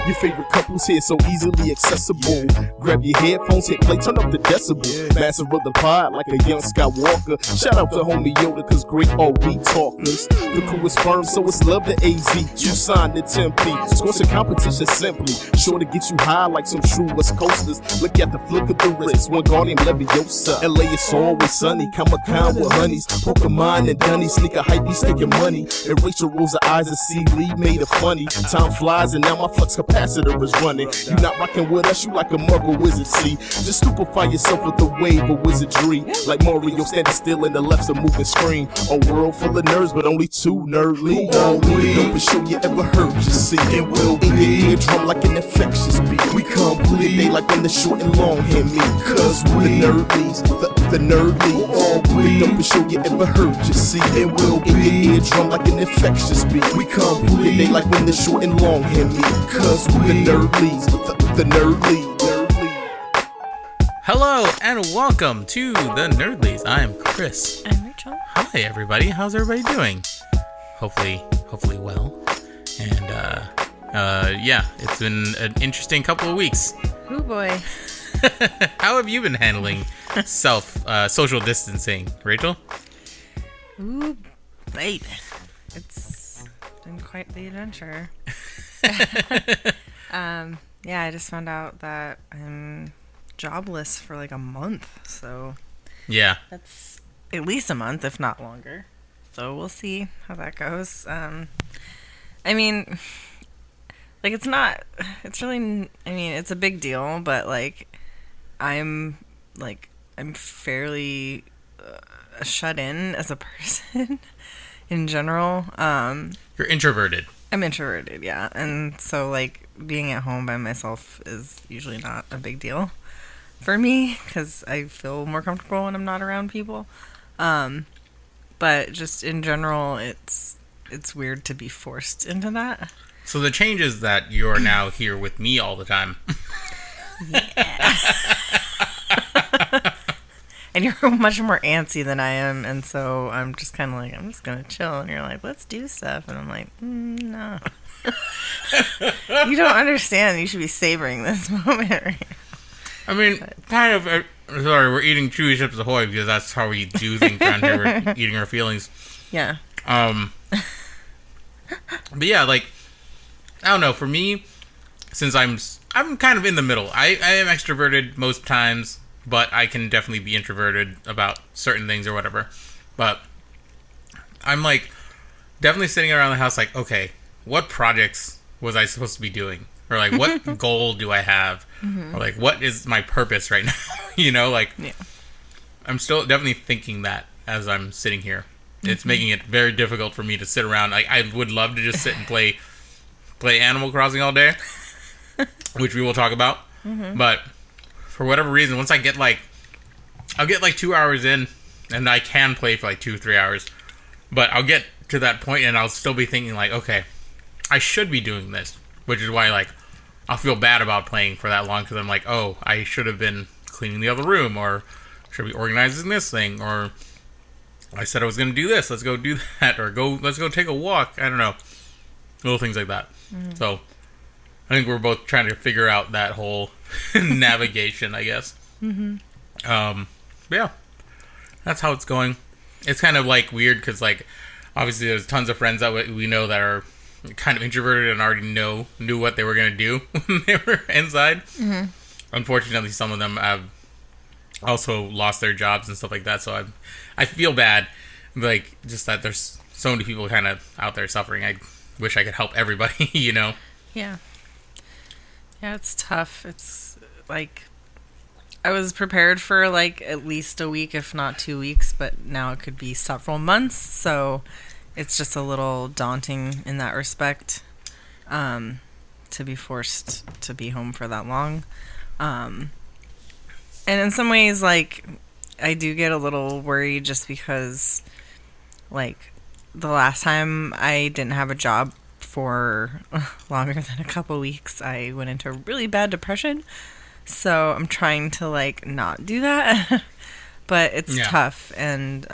Your favorite couples here so easily accessible. Grab your headphones, hit play, turn up the decibel. Master of the pod like a young Skywalker. Shout out to homie Yoda, cause great all we talkers. The crew is firm, so it's love to AZ. You signed the template. Scorch the competition simply. Sure to get you high like some true West Coasters. Look at the flick of the wrist, one guardian Leviosa. LA is always sunny, Comic-Con with honeys. Pokemon and Dunny, sneaker hype, be sticking money. And Rachel rolls her eyes and see Lee made it funny. Time flies and now my flux capacitor is running. You not rocking with us, you like a muggle wizard, see. Just stupefy yourself with the wave of wizardry. Like Mario standing still in the left's a moving screen. A world full of nerds, but only two nerdly. The dopest show you ever heard, you see. It will be. In your eardrum like an infectious beat. We complete. They like when the short and long hear me. Cause we the nerdlies, the nerdly. The dopest show you ever heard, you see. It will be. In your eardrum like an infectious beat. We complete. They like when the short and long hear me. Cause we the nerdlies, the nerdly. Hello and welcome to the Nerdlies. I'm Chris. I'm Rachel. Hi everybody. How's everybody doing? Hopefully well. And yeah, it's been an interesting couple of weeks. Oh boy. How have you been handling social distancing, Rachel? Ooh, baby. It's been quite the adventure. Yeah, I just found out that I'm jobless for like a month, so yeah, that's at least a month, if not longer. So we'll see how that goes. I mean, like it's a big deal, but like I'm fairly shut in as a person in general. You're introverted. I'm introverted, yeah, and so like being at home by myself is usually not a big deal for me because I feel more comfortable when I'm not around people. But just in general, it's weird to be forced into that. So the change is that you're now here with me all the time. Yeah. And you're much more antsy than I am, and so I'm just kind of like, I'm just going to chill, and you're like, let's do stuff, and I'm like, no. You don't understand. You should be savoring this moment right now. I mean, kind of, sorry, we're eating chewy chips ahoy because that's how we do things around here. We're eating our feelings. Yeah. But yeah, like, I don't know, for me, since I'm kind of in the middle. I am extroverted most times, but I can definitely be introverted about certain things or whatever. But I'm like definitely sitting around the house like, okay, what projects was I supposed to be doing? Or like, what goal do I have? Mm-hmm. Or like, what is my purpose right now? You know, like, yeah. I'm still definitely thinking that as I'm sitting here. Mm-hmm. It's making it very difficult for me to sit around. Like, I would love to just sit and play Animal Crossing all day, which we will talk about. Mm-hmm. But for whatever reason, once I'll get like 2 hours in, and I can play for like 2-3 hours, but I'll get to that point and I'll still be thinking like, okay, I should be doing this, which is why like I'll feel bad about playing for that long because I'm like, oh, I should have been cleaning the other room, or should be organizing this thing, or I said I was going to do this, let's go do that, or let's go take a walk. I don't know, little things like that. Mm-hmm. So I think we're both trying to figure out that whole navigation, I guess. Mm-hmm. Yeah, that's how it's going. It's kind of like weird because like obviously there's tons of friends that we know that are kind of introverted and already knew what they were going to do when they were inside. Mm-hmm. Unfortunately, some of them have also lost their jobs and stuff like that. So I feel bad, like just that there's so many people kind of out there suffering. I wish I could help everybody, you know? Yeah. Yeah, it's tough. It's like I was prepared for like at least a week, if not 2 weeks, but now it could be several months. So it's just a little daunting in that respect, to be forced to be home for that long. And in some ways, like, I do get a little worried just because, like, the last time I didn't have a job for longer than a couple weeks, I went into a really bad depression. So I'm trying to, like, not do that. But it's tough. And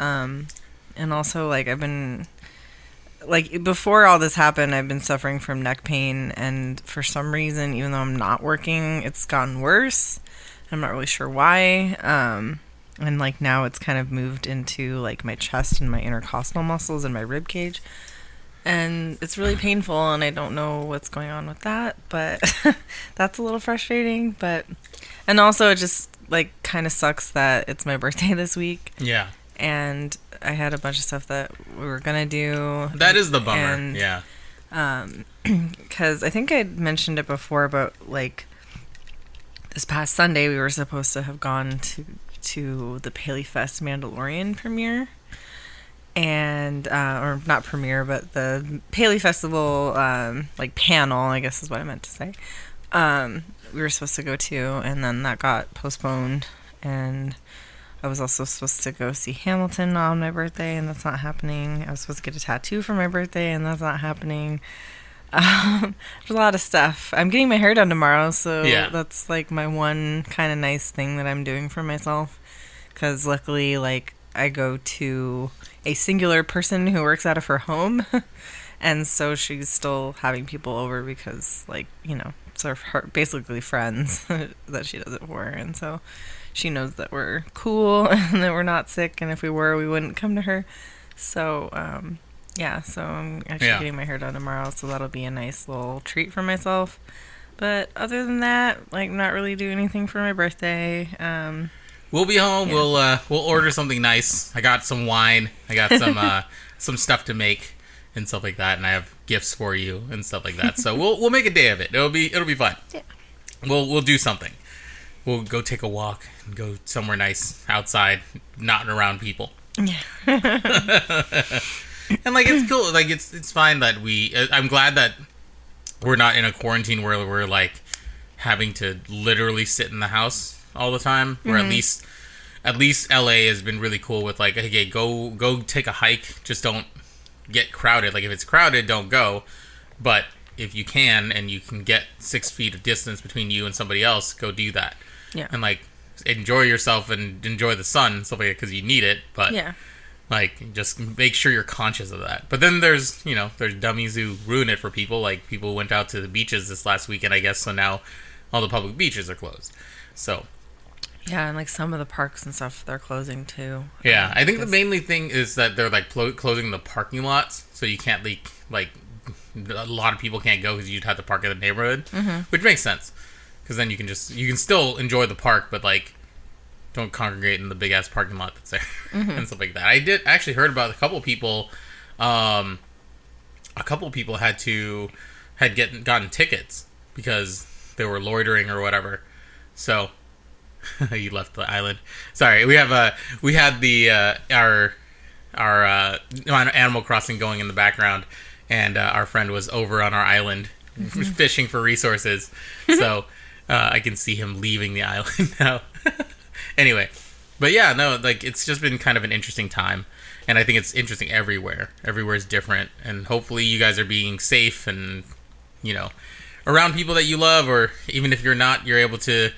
also, like, I've been like before all this happened, I've been suffering from neck pain, and for some reason, even though I'm not working, it's gotten worse. I'm not really sure why. And like now it's kind of moved into like my chest and my intercostal muscles and my rib cage. And it's really painful, and I don't know what's going on with that, but that's a little frustrating. And also it just like kind of sucks that it's my birthday this week. Yeah. And I had a bunch of stuff that we were gonna do. That is the bummer. And, yeah. Because I think I mentioned it before, but like this past Sunday we were supposed to have gone to the Paley Fest Mandalorian premiere, and or not premiere, but the Paley Festival like panel, I guess is what I meant to say. We were supposed to go to, and then that got postponed, and I was also supposed to go see Hamilton on my birthday, and that's not happening. I was supposed to get a tattoo for my birthday, and that's not happening. There's a lot of stuff. I'm getting my hair done tomorrow, so that's like my one kind of nice thing that I'm doing for myself. Because luckily, like, I go to a singular person who works out of her home, and so she's still having people over because, like, you know, it's her basically friends that she does it for, and so she knows that we're cool and that we're not sick, and if we were, we wouldn't come to her. So, so I'm actually getting my hair done tomorrow, so that'll be a nice little treat for myself. But other than that, like, not really doing anything for my birthday. We'll be home. Yeah. We'll order something nice. I got some wine. I got some some stuff to make and stuff like that, and I have gifts for you and stuff like that. So we'll make a day of it. It'll be fun. Yeah. We'll do something. We'll go take a walk and go somewhere nice outside, not around people. Yeah. And like it's cool. Like it's fine that I'm glad that we're not in a quarantine where we're like having to literally sit in the house all the time. Where at least LA has been really cool with like, hey, go take a hike. Just don't get crowded. Like if it's crowded, don't go. But if you can and you can get 6 feet of distance between you and somebody else, go do that. Yeah. And like enjoy yourself and enjoy the sun and stuff like that because you need it. But like just make sure you're conscious of that. But then there's dummies who ruin it for people. Like people went out to the beaches this last weekend, I guess. So now all the public beaches are closed. So. Yeah, and like some of the parks and stuff, they're closing too. Yeah, I think the mainly thing is that they're like closing the parking lots, so you can't like a lot of people can't go because you'd have to park in the neighborhood, which makes sense because then you can still enjoy the park, but like don't congregate in the big ass parking lot that's there and stuff like that. I did actually heard about a couple people had gotten tickets because they were loitering or whatever, so. You left the island. Sorry, we had our Animal Crossing going in the background, and our friend was over on our island fishing for resources. So I can see him leaving the island now. Anyway, but yeah, no, like it's just been kind of an interesting time, and I think it's interesting everywhere. Everywhere is different, and hopefully you guys are being safe and around people that you love, or even if you're not, you're able to.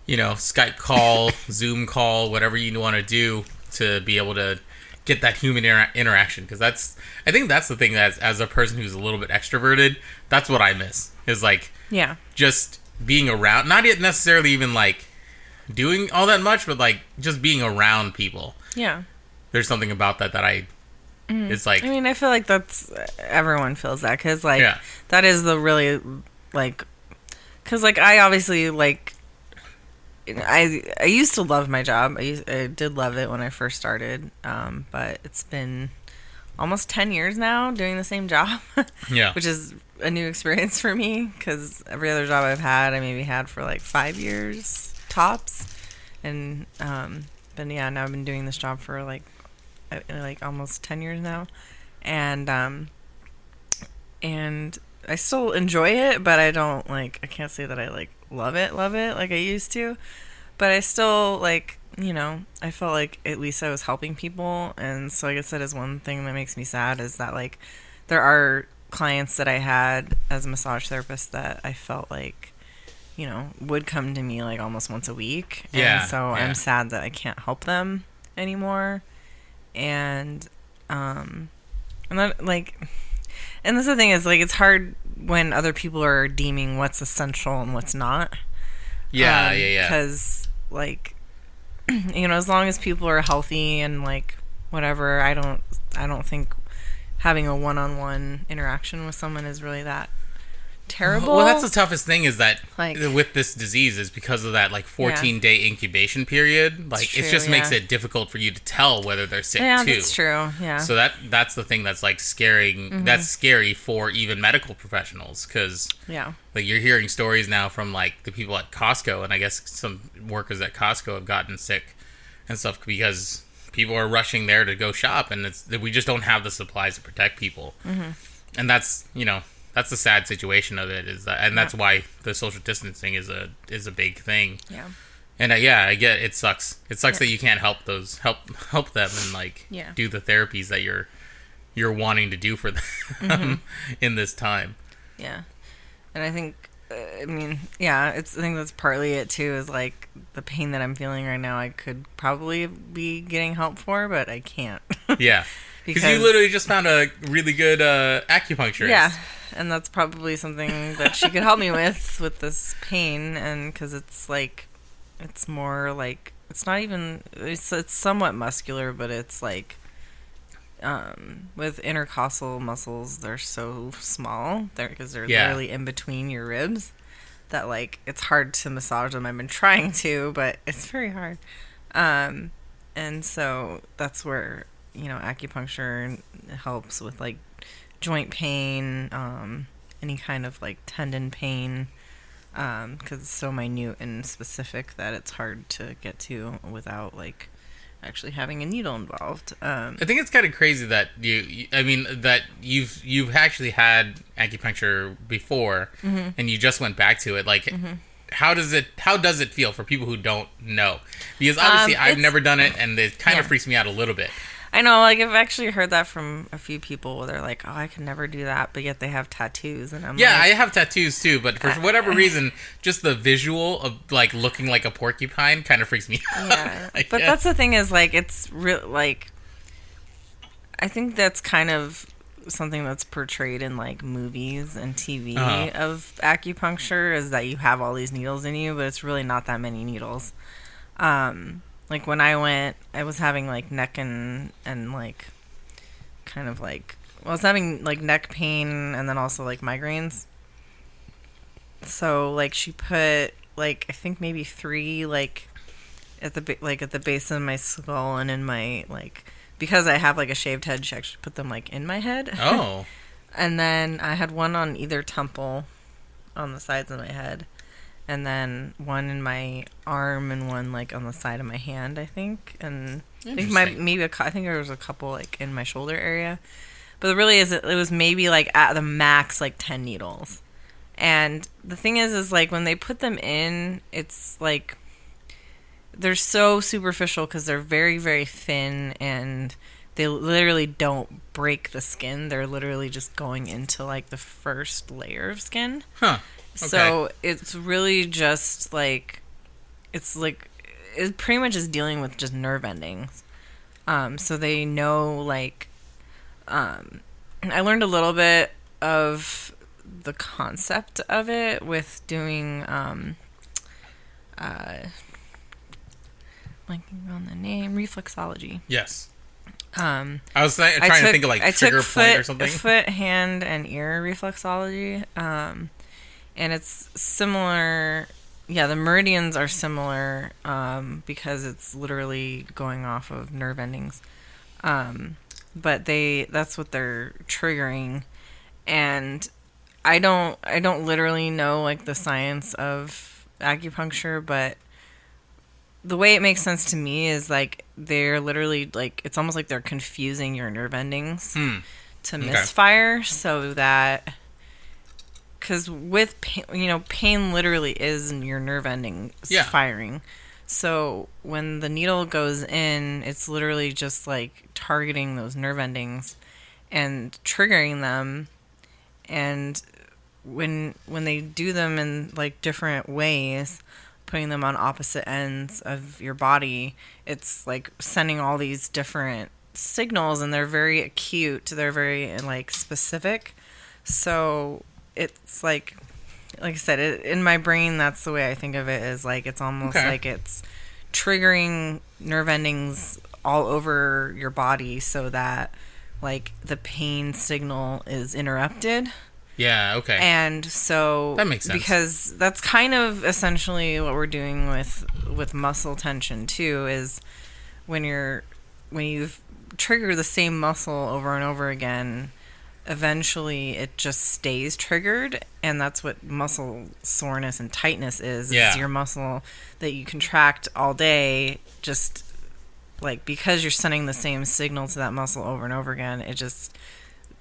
Skype call, Zoom call, whatever you want to do to be able to get that human interaction. Because I think that's the thing that as a person who's a little bit extroverted, that's what I miss. Is like, just being around, not necessarily even like doing all that much, but like just being around people. Yeah. There's something about that it's like. I mean, I feel like everyone feels that because like that is the really like, because like I obviously like. I used to love my job. I did love it when I first started, but it's been almost 10 years now doing the same job, which is a new experience for me because every other job I've had, I maybe had for like 5 years tops, and but yeah, now I've been doing this job for like almost 10 years now, and I still enjoy it, but I can't say that I like love it like I used to, but I still like, I felt like at least I was helping people, and so I guess that is one thing that makes me sad is that like there are clients that I had as a massage therapist that I felt like, would come to me like almost once a week, and so I'm sad that I can't help them anymore, and then like And that's the thing is, like, it's hard when other people are deeming what's essential and what's not. Yeah. Because, like, you know, as long as people are healthy and, like, whatever, I don't think having a one-on-one interaction with someone is really that terrible. Well, that's the toughest thing is that Like, with this disease is because of that like 14-day incubation period. Like it just makes it difficult for you to tell whether they're sick too. Yeah, that's true. Yeah. So that's the thing that's like scaring. That's scary for even medical professionals because like you're hearing stories now from like the people at Costco, and I guess some workers at Costco have gotten sick and stuff because people are rushing there to go shop, and we just don't have the supplies to protect people. And that's, you know, that's the sad situation of it is that, and that's why the social distancing is a big thing. Yeah. And I get it sucks. It sucks that you can't help them and like do the therapies that you're wanting to do for them in this time. Yeah. And I think I mean, yeah, I think that's partly it too, is like the pain that I'm feeling right now I could probably be getting help for, but I can't. Yeah. Because you literally just found a really good acupuncturist. Yeah, and that's probably something that she could help me with this pain, and because it's like, it's more like, it's not even, it's somewhat muscular, but it's like, with intercostal muscles, they're so small, because they're literally in between your ribs, that like, it's hard to massage them. I've been trying to, but it's very hard. And so that's where, you know, acupuncture helps with like joint pain, any kind of like tendon pain, because it's so minute and specific that it's hard to get to without like actually having a needle involved. I think it's kind of crazy that that you've actually had acupuncture before, and you just went back to it. Like, how does it feel for people who don't know? Because obviously I've never done it, and it kind of freaks me out a little bit. I know, like, I've actually heard that from a few people where they're like, oh, I could never do that, but yet they have tattoos, and I'm like... Yeah, I have tattoos, too, but for whatever reason, just the visual of, like, looking like a porcupine kind of freaks me out. Yeah, but that's the thing is, like, it's real, like... I think that's kind of something that's portrayed in, like, movies and TV of acupuncture, is that you have all these needles in you, but it's really not that many needles. Like, when I went, I was having, like, neck and like, kind of, like... Well, I was having, like, neck pain and then also, like, migraines. So, like, she put, like, I think maybe 3, like, at the base of my skull and in my, like... Because I have, like, a shaved head, she actually put them, like, in my head. Oh. And then I had one on either temple on the sides of my head. And then one in my arm and one like on the side of my hand, I think. And I think I think there was a couple like in my shoulder area. But it really is, it was maybe like at the max like 10 needles. And the thing is like when they put them in, it's like they're so superficial because they're very, very thin and they literally don't break the skin. They're literally just going into like the first layer of skin. Huh. Okay. So it's really just like, it's like, it pretty much is dealing with just nerve endings. So they know like, I learned a little bit of the concept of it with doing, blanking on the name, reflexology. Yes. I was trying to think of like trigger point or something. Foot, hand, and ear reflexology. And it's similar, the meridians are similar because it's literally going off of nerve endings. But that's what they're triggering. And I don't literally know like the science of acupuncture, but the way it makes sense to me is like they're literally like, it's almost like they're confusing your nerve endings to misfire so that... Because with pain, you know, pain literally is your nerve endings firing. So when the needle goes in, it's literally just like targeting those nerve endings and triggering them. And when they do them in like different ways, putting them on opposite ends of your body, it's like sending all these different signals, and they're very acute. They're very like specific. So it's like I said, in my brain, that's the way I think of it, is like it's almost like it's triggering nerve endings all over your body so that like the pain signal is interrupted. Yeah, okay. And so that makes sense, because that's kind of essentially what we're doing with muscle tension too, is when you've triggered the same muscle over and over again, eventually it just stays triggered, and that's what muscle soreness and tightness is. It's your muscle that you contract all day, just like because you're sending the same signal to that muscle over and over again, it just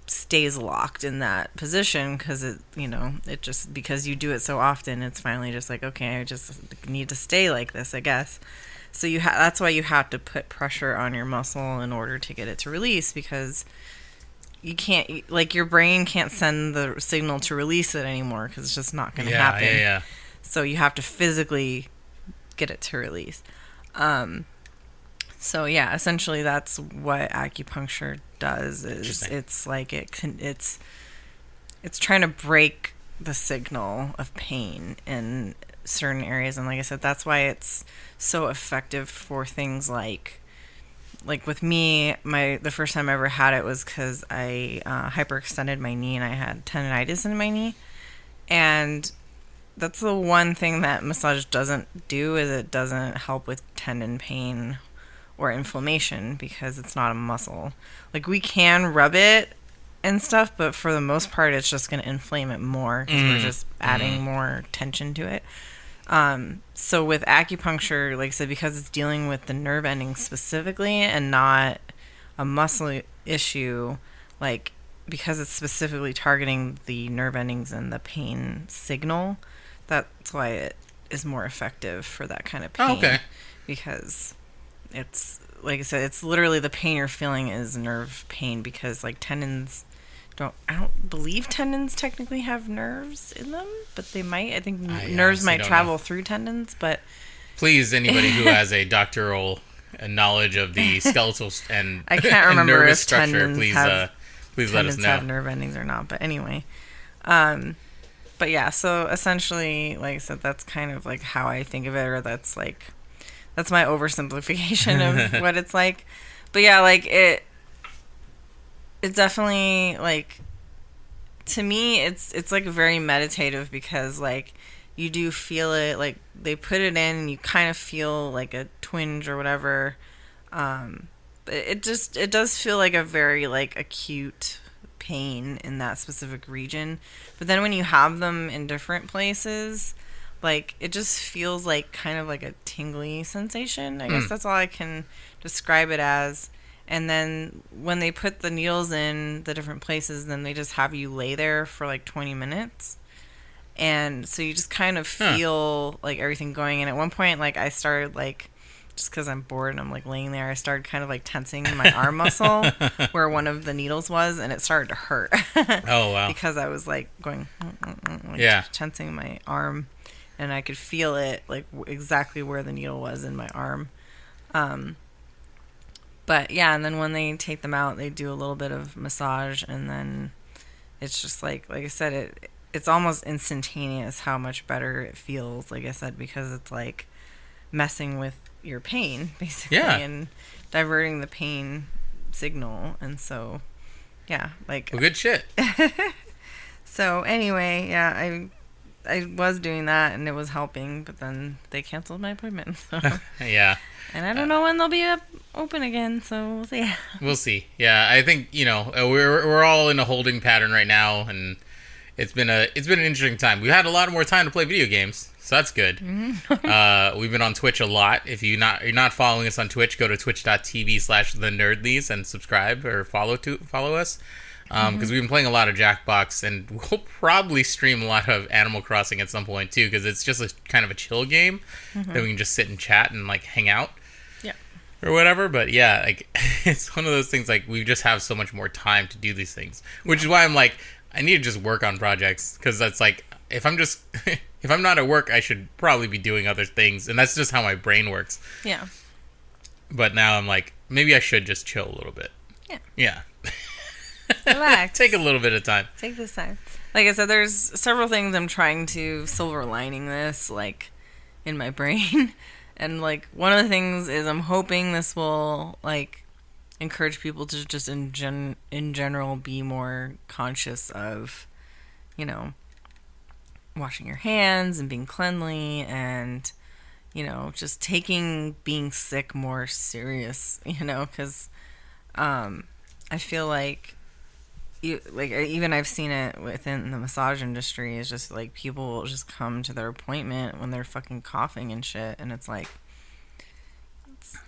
stays locked in that position because it just, because you do it so often, it's finally just like, okay, I just need to stay like this, I guess. So that's why you have to put pressure on your muscle in order to get it to release, because you can't, like, your brain can't send the signal to release it anymore because it's just not going to happen. Yeah. So you have to physically get it to release. So yeah, essentially that's what acupuncture does. Is it's like it's trying to break the signal of pain in certain areas, and like I said, that's why it's so effective for things like with me, the first time I ever had it was because I hyperextended my knee and I had tendonitis in my knee, and that's the one thing that massage doesn't do, is it doesn't help with tendon pain or inflammation because it's not a muscle. Like, we can rub it and stuff, but for the most part it's just going to inflame it more because we're just adding more tension to it. So with acupuncture, like I said, because it's dealing with the nerve endings specifically and not a muscle issue, like, because it's specifically targeting the nerve endings and the pain signal, that's why it is more effective for that kind of pain. Oh, okay. Because it's, like I said, it's literally the pain you're feeling is nerve pain, because like tendons I don't believe tendons technically have nerves in them, but they might. I think nerves might travel through tendons, but please, anybody who has a doctoral knowledge of the skeletal and I can't remember nervous if structure, tendons please let us know. Have nerve endings or not, but anyway. But yeah, so essentially, like I said, that's kind of like how I think of it, or that's my oversimplification of what it's like. But yeah, like it definitely, like, to me, it's like very meditative, because like you do feel it, like they put it in and you kind of feel like a twinge or whatever. But it does feel like a very like acute pain in that specific region. But then when you have them in different places, like, it just feels like kind of like a tingly sensation. I guess that's all I can describe it as. And then when they put the needles in the different places, then they just have you lay there for like 20 minutes. And so you just kind of feel like everything going. And at one point, like, I started, like, just because I'm bored and I'm like laying there, I started kind of like tensing my arm muscle where one of the needles was, and it started to hurt. Oh, wow. Because I was like going, like, tensing my arm, and I could feel it like exactly where the needle was in my arm. But yeah, and then when they take them out, they do a little bit of massage, and then it's just like I said, it's almost instantaneous how much better it feels, like I said, because it's like messing with your pain, basically, and diverting the pain signal. And so, yeah, like... Well, good shit. So anyway, yeah, I was doing that, and it was helping, but then they canceled my appointment. So. Yeah. And I don't know when they'll be open again, so we'll see. We'll see. Yeah, I think, we're all in a holding pattern right now, and it's been an interesting time. We've had a lot more time to play video games, so that's good. Mm-hmm. We've been on Twitch a lot. If you're not following us on Twitch, go to twitch.tv/thenerdlies and subscribe or follow us. Because we've been playing a lot of Jackbox, and we'll probably stream a lot of Animal Crossing at some point too, because it's just a kind of a chill game that we can just sit and chat and like hang out, or whatever. But yeah, like it's one of those things, like we just have so much more time to do these things, which is why I'm like, I need to just work on projects, because that's like, if I'm not at work, I should probably be doing other things, and that's just how my brain works. Yeah. But now I'm like, maybe I should just chill a little bit. Yeah. Yeah. Relax. Take a little bit of time. Take this time. Like I said, there's several things I'm trying to silver lining this, like, in my brain. And, like, one of the things is I'm hoping this will, like, encourage people to just in general be more conscious of, you know, washing your hands and being cleanly and, you know, just taking being sick more serious, you know, because I feel like, even I've seen it within the massage industry, is just like people will just come to their appointment when they're fucking coughing and shit, and it's like,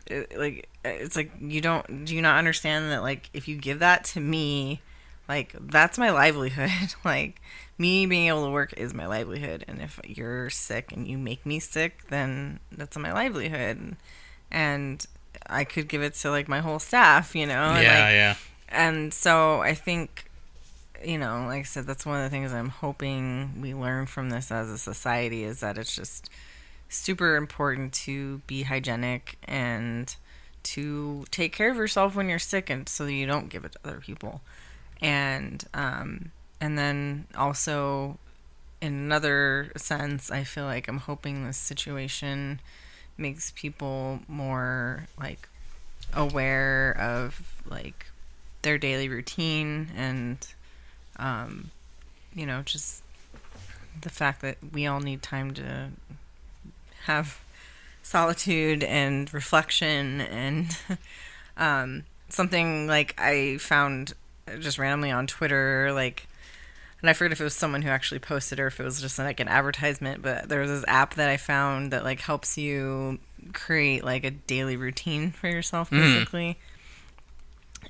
it's like do you not understand that, like, if you give that to me, like, that's my livelihood. Like, me being able to work is my livelihood, and if you're sick and you make me sick, then that's my livelihood, and I could give it to, like, my whole staff, you know. Yeah. And so I think, you know, like I said, that's one of the things I'm hoping we learn from this as a society, is that it's just super important to be hygienic and to take care of yourself when you're sick, and so that you don't give it to other people. And then also, in another sense, I feel like I'm hoping this situation makes people more, like, aware of, like, their daily routine and, you know, just the fact that we all need time to have solitude and reflection. And something, like, I found just randomly on Twitter, like, and I forget if it was someone who actually posted or if it was just, like, an advertisement, but there was this app that I found that, like, helps you create, like, a daily routine for yourself, basically.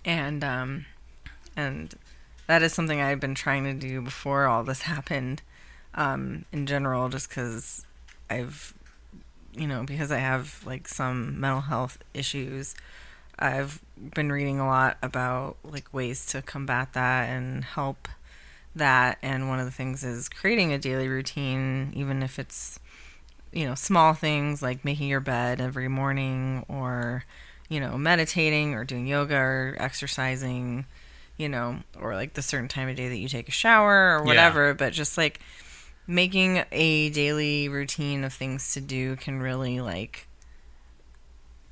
And that is something I've been trying to do before all this happened, in general, just because I've, you know, because I have, like, some mental health issues, I've been reading a lot about, like, ways to combat that and help that. And one of the things is creating a daily routine, even if it's, you know, small things like making your bed every morning, or, you know, meditating or doing yoga or exercising, you know, or, like, the certain time of day that you take a shower or whatever. But just, like, making a daily routine of things to do can really, like,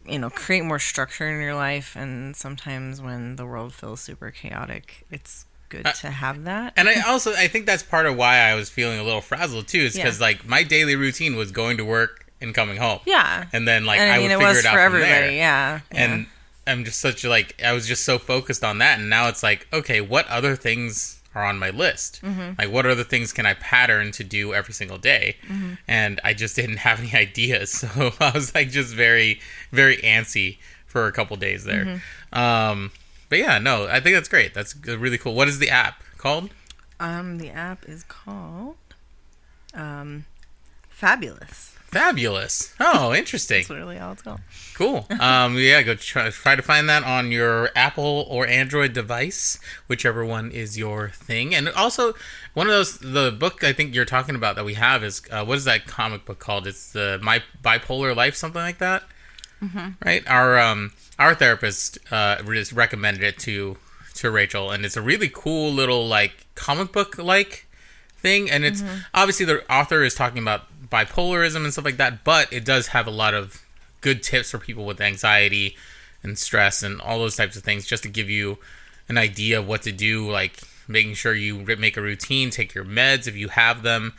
you know, create more structure in your life. And sometimes when the world feels super chaotic, it's good to have that. And I think that's part of why I was feeling a little frazzled too, is because, like, my daily routine was going to work and coming home. Yeah. And then, like, and I would figure it out for from everybody. there. Yeah. And I'm just I was just so focused on that, and now it's like, okay, what other things are on my list? Like, what other things can I pattern to do every single day? And I just didn't have any ideas, so I was, like, just very, very antsy for a couple days there. But yeah, no, I think that's great. That's really cool. What is the app called? The app is called Fabulous. Fabulous. Oh, interesting. That's literally all it's called. Cool. Yeah, go try to find that on your Apple or Android device, whichever one is your thing. And also, one of those, the book I think you're talking about that we have is, what is that comic book called? It's the My Bipolar Life, something like that. Right? Our therapist just recommended it to Rachel, and it's a really cool little, like, comic book like thing. And it's obviously the author is talking about bipolarism and stuff like that, but it does have a lot of good tips for people with anxiety and stress and all those types of things, just to give you an idea of what to do, like making sure you make a routine, take your meds if you have them,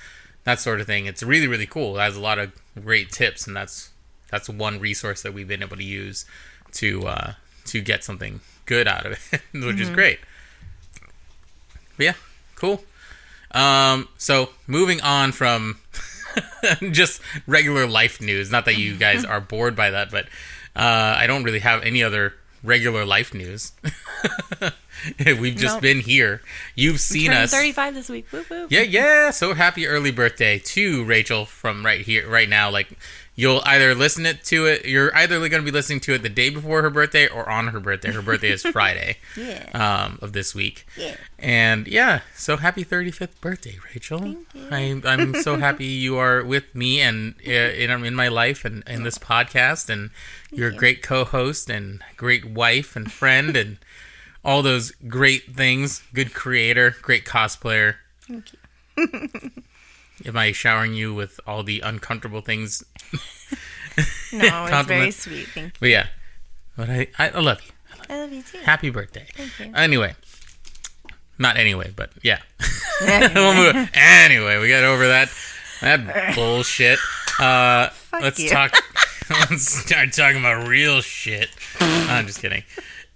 that sort of thing. It's really, really cool. It has a lot of great tips, and that's one resource that we've been able to use to get something good out of it, which is great. But yeah, cool. So moving on from just regular life news, not that you guys are bored by that, but I don't really have any other regular life news. We've just been here. You've seen us. 35 this week. Whoop, whoop. Yeah. So happy early birthday to Rachel from right now. Like, you'll either you're either going to be listening to it the day before her birthday or on her birthday. Her birthday is Friday of this week. Yeah. And yeah, so happy 35th birthday, Rachel. Thank you. I'm so happy you are with me and in my life and in this podcast, and you're a great co-host and great wife and friend and all those great things. Good creator, great cosplayer. Thank you. Am I showering you with all the uncomfortable things? No, it's very sweet. Thank you. But yeah, but I love you. I love you too. Happy birthday. Thank you. Anyway. Not anyway, but yeah. Anyway, we got over that bullshit. Let's you. talk. Let's start talking about real shit. I'm just kidding.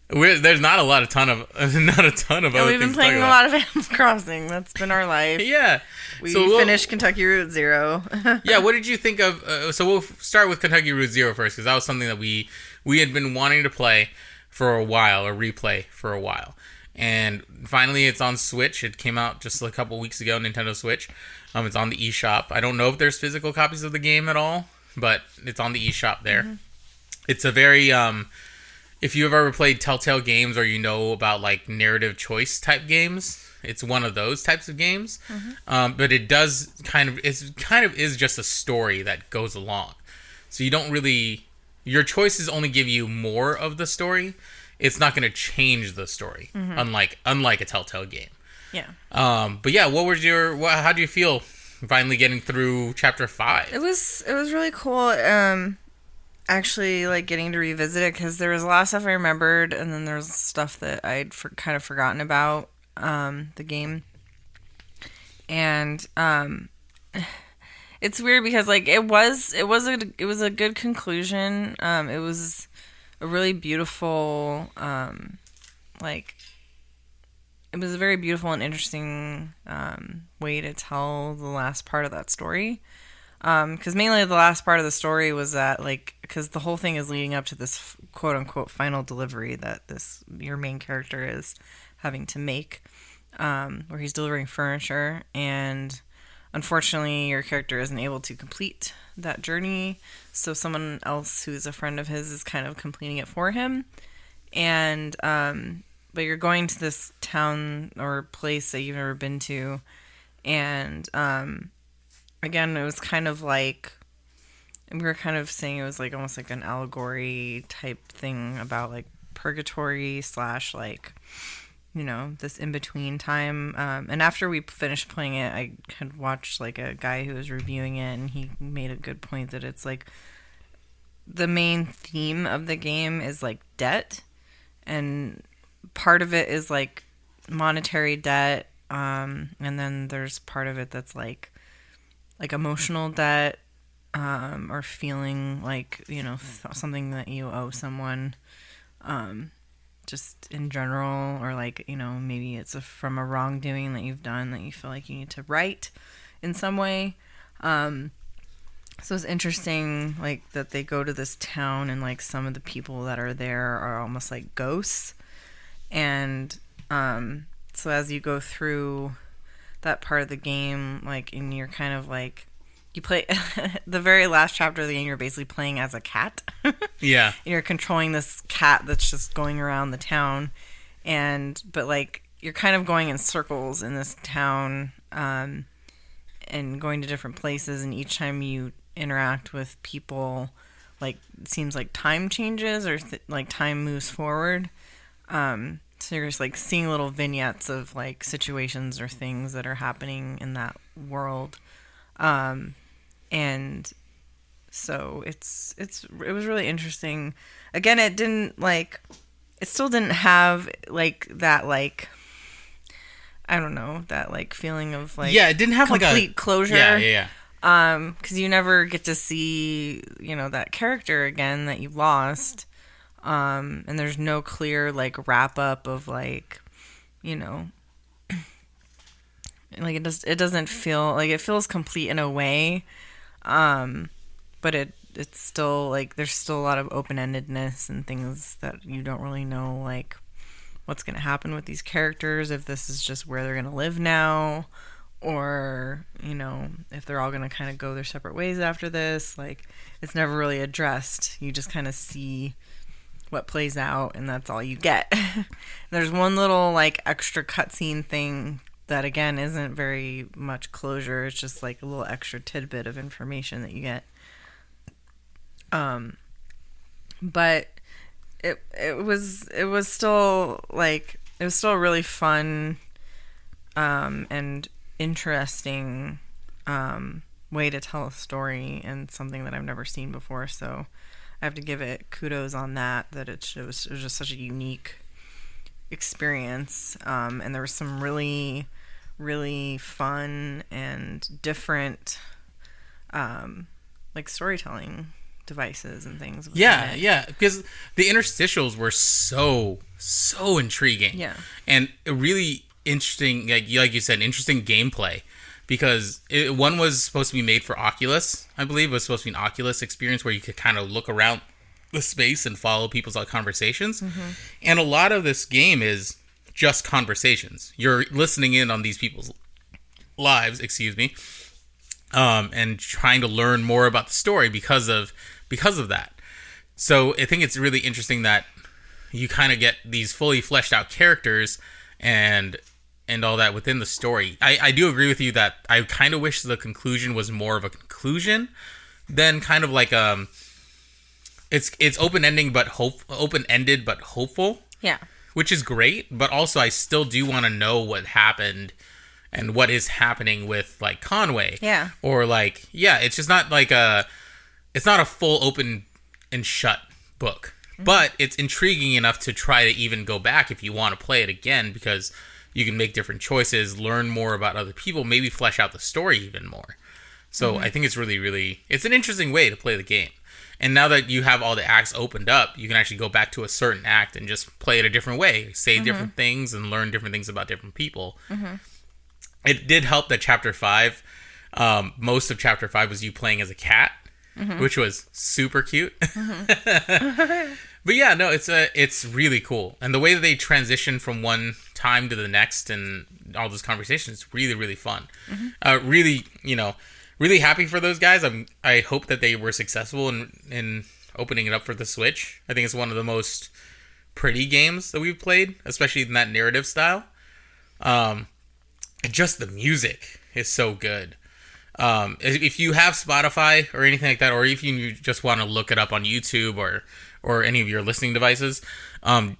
There's not a ton of other We've things been to playing talk a about. lot of Animal Crossing. That's been our life. Yeah. We So finished Kentucky Route Zero. Yeah, what did you think of... so we'll start with Kentucky Route Zero first, because that was something that we had been wanting to play for a while, or replay for a while. And finally, it's on Switch. It came out just a couple weeks ago, Nintendo Switch. It's on the eShop. I don't know if there's physical copies of the game at all, but it's on the eShop there. Mm-hmm. It's a very... if you've ever played Telltale games, or you know about like narrative choice type games, it's one of those types of games. Mm-hmm. But it does is just a story that goes along. So you don't really... Your choices only give you more of the story. It's not going to change the story, unlike a Telltale game. Yeah. But yeah, how do you feel finally getting through Chapter 5? It was really cool. Actually, like getting to revisit it, because there was a lot of stuff I remembered, and then there was stuff that I'd kind of forgotten about the game. And it's weird because like it was a good conclusion. It was a really beautiful, it was a very beautiful and interesting way to tell the last part of that story. Because mainly the last part of the story was that, like, because the whole thing is leading up to this quote unquote final delivery that your main character is having to make, where he's delivering furniture, and unfortunately your character isn't able to complete that journey, so someone else who's a friend of his is kind of completing it for him. And but you're going to this town or place that you've never been to, and again, it was kind of like, we were kind of saying it was like almost like an allegory type thing about like purgatory / like, you know, this in-between time. And after we finished playing it, I had watched like a guy who was reviewing it, and he made a good point that it's like the main theme of the game is like debt, and part of it is like monetary debt, and then there's part of it that's like emotional debt, or feeling like, you know, something that you owe someone, just in general, or like, you know, maybe it's from a wrongdoing that you've done that you feel like you need to right in some way. So it's interesting, like, that they go to this town, and like some of the people that are there are almost like ghosts. And so as you go through that part of the game, like, and you're kind of like, you play the very last chapter of the game, you're basically playing as a cat. Yeah. And you're controlling this cat that's just going around the town, but like you're kind of going in circles in this town, and going to different places, and each time you interact with people, like, it seems like time changes, or like time moves forward. So you're just like seeing little vignettes of like situations or things that are happening in that world. And so it was really interesting. Again, it still didn't have like that, like, I don't know, that like feeling of like, yeah, it didn't have complete like a closure. Yeah. Because you never get to see, you know, that character again that you lost. And there's no clear like wrap up of like, you know, like it doesn't feel like, it feels complete in a way, but it's still like there's still a lot of open-endedness and things that you don't really know, like what's going to happen with these characters, if this is just where they're going to live now, or, you know, if they're all going to kind of go their separate ways after this. Like, it's never really addressed. You just kind of see what plays out, and that's all you get. There's one little like extra cutscene thing that again isn't very much closure. It's just like a little extra tidbit of information that you get. But it was still like it was still a really fun and interesting way to tell a story, and something that I've never seen before. So I have to give it kudos on that it was just such a unique experience, and there was some really, really fun and different like storytelling devices and things within Yeah, it. yeah, because the interstitials were so intriguing. Yeah. And really interesting, like you said, interesting gameplay. Because one was supposed to be made for Oculus, I believe. It was supposed to be an Oculus experience where you could kind of look around the space and follow people's conversations. Mm-hmm. And a lot of this game is just conversations. You're listening in on these people's lives, and trying to learn more about the story because of that. So I think it's really interesting that you kind of get these fully fleshed out characters and all that within the story. I do agree with you that I kind of wish the conclusion was more of a conclusion than kind of like it's open-ended but hopeful. Yeah. Which is great, but also I still do want to know what happened and what is happening with like Conway. Yeah. Or like, yeah, it's just not like it's not a full open and shut book. Mm-hmm. But it's intriguing enough to try to even go back if you want to play it again, because you can make different choices, learn more about other people, maybe flesh out the story even more. So I think it's really, really, it's an interesting way to play the game. And now that you have all the acts opened up, you can actually go back to a certain act and just play it a different way, say different things, and learn different things about different people. It did help that Chapter 5, most of Chapter 5 was you playing as a cat, which was super cute. But yeah, no, it's really cool. And the way that they transition from one time to the next and all those conversations is really, really fun. Really, really happy for those guys. I hope that they were successful in opening it up for the Switch. I think it's one of the most pretty games that we've played, especially in that narrative style. And just the music is so good. If you have Spotify or anything like that, or if you just want to look it up on YouTube or any of your listening devices,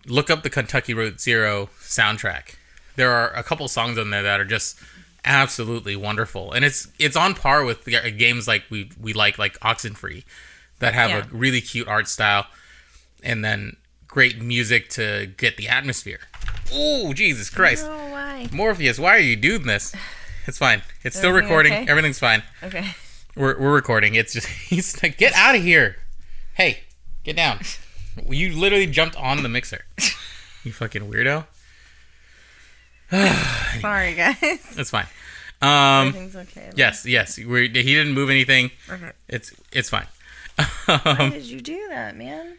look up the Kentucky Route Zero soundtrack. There are a couple songs on there that are just absolutely wonderful, and it's on par with the games like we like Oxenfree, that have a really cute art style, and then great music to get the atmosphere. Oh, Jesus Christ! Oh, why? Morpheus, why are you doing this? It's fine. It's still recording. Okay? Everything's fine. Okay. We're recording. It's just he's like, get out of here. Hey, get down. You literally jumped on the mixer. You fucking weirdo. Sorry, guys. That's fine. Everything's okay. Yes. He didn't move anything. Okay. It's fine. Why did you do that, man?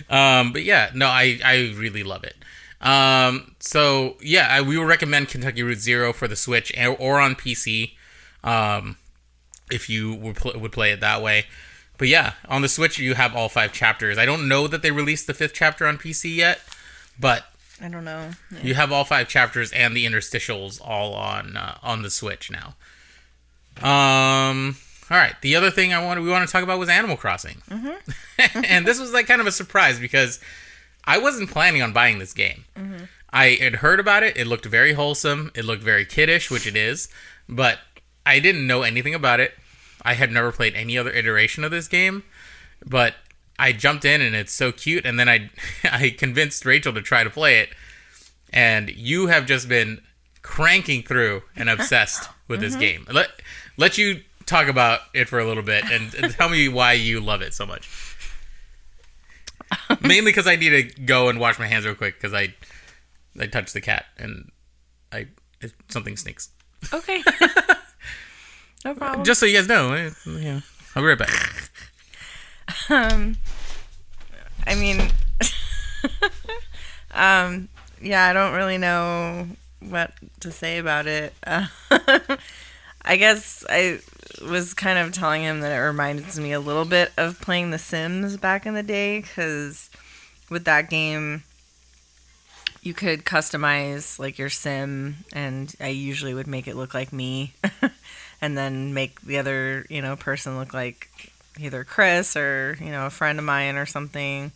But yeah, no, I really love it. So yeah, we would recommend Kentucky Route Zero for the Switch or on PC, if you would play it that way. But yeah, on the Switch you have all 5 chapters. I don't know that they released the 5th chapter on PC yet, but I don't know. Yeah. you have all 5 chapters and the interstitials all on the Switch now. All right, the other thing we want to talk about was Animal Crossing. And this was like kind of a surprise because I wasn't planning on buying this game. I had heard about it. It looked very wholesome. It looked very kiddish, which it is. But I didn't know anything about it. I had never played any other iteration of this game. But I jumped in, and it's so cute. And then I convinced Rachel to try to play it. And you have just been cranking through and obsessed with this game. Let you talk about it for a little bit and tell me why you love it so much. Mainly because I need to go and wash my hands real quick because I touched the cat and something stinks. Okay. No problem. Just so you guys know, I'll be right back. I mean, yeah, I don't really know what to say about it. I guess I was kind of telling him that it reminds me a little bit of playing The Sims back in the day, because with that game, you could customize like your sim, and I usually would make it look like me, and then make the other person look like either Chris or, a friend of mine or something.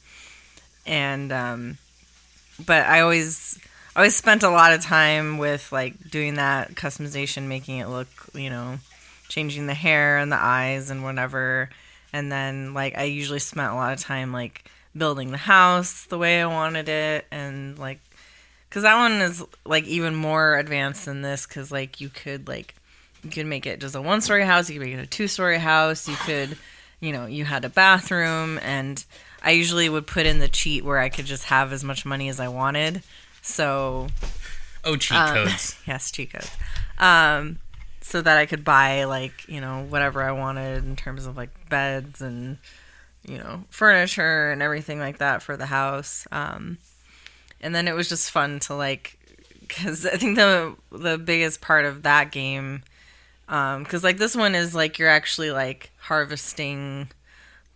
And, but I always spent a lot of time with like doing that customization, making it look, changing the hair and the eyes and whatever. And then like I usually spent a lot of time like building the house the way I wanted it, and like, because that one is like even more advanced than this, because like you could make it just a 1-story house, you could make it a 2-story house, you could, you had a bathroom, and I usually would put in the cheat where I could just have as much money as I wanted. So, cheat codes. Yes, cheat codes. So that I could buy like, whatever I wanted in terms of like beds and, furniture and everything like that for the house. And then it was just fun to like, because I think the biggest part of that game, because like this one is like you're actually like harvesting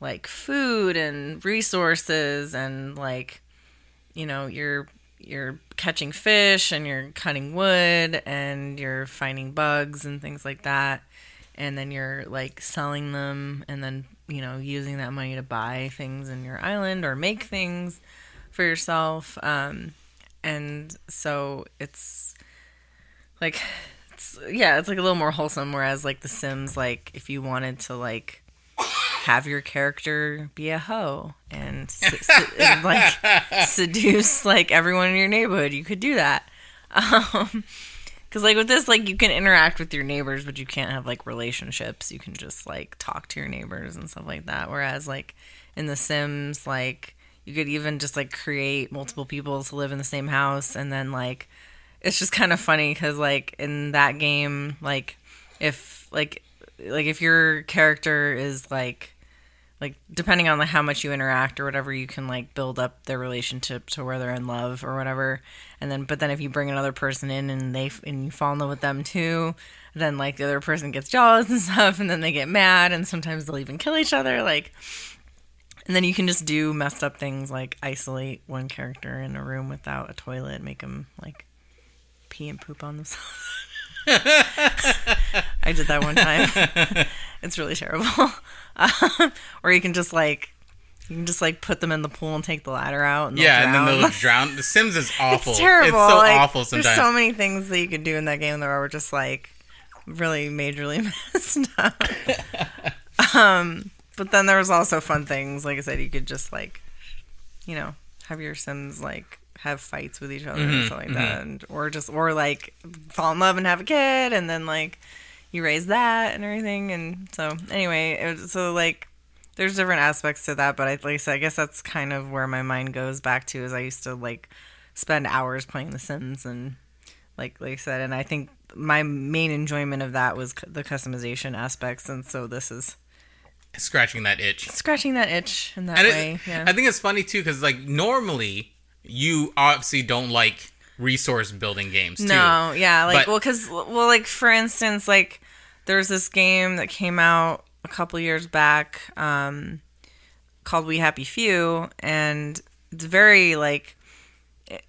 like food and resources, and like, you're catching fish and you're cutting wood and you're finding bugs and things like that, and then you're like selling them, and then using that money to buy things in your island or make things for yourself. And so it's like it's like a little more wholesome, whereas like The Sims, like if you wanted to like have your character be a hoe and, and like seduce like everyone in your neighborhood, you could do that. Because like with this, like you can interact with your neighbors, but you can't have like relationships. You can just like talk to your neighbors and stuff like that. Whereas like in The Sims, like you could even just like create multiple people to live in the same house, and then like it's just kind of funny because like in that game, like if your character is like depending on like how much you interact or whatever, you can like build up their relationship to where they're in love or whatever. And then if you bring another person in and you fall in love with them too, then like the other person gets jealous and stuff, and then they get mad, and sometimes they'll even kill each other, like. And then you can just do messed up things like isolate one character in a room without a toilet, make them like pee and poop on themselves. I did that one time. It's really terrible. Or you can just put them in the pool and take the ladder out. And and then they'll drown. The Sims is awful. It's terrible. It's so like, awful sometimes. There's so many things that you can do in that game that were just like really majorly messed up. But then there was also fun things. Like I said, you could just like, have your Sims like have fights with each other and stuff like that, and or like fall in love and have a kid, and then like you raise that and everything. And so anyway, like there's different aspects to that, but like I said, I guess that's kind of where my mind goes back to, is I used to like spend hours playing The Sims, and like I said, and I think my main enjoyment of that was the customization aspects, and so this is scratching that itch in that way. Yeah. I think it's funny too, because like normally you obviously don't like resource building games too. No, yeah, like like for instance, like there's this game that came out a couple years back called We Happy Few, and it's very like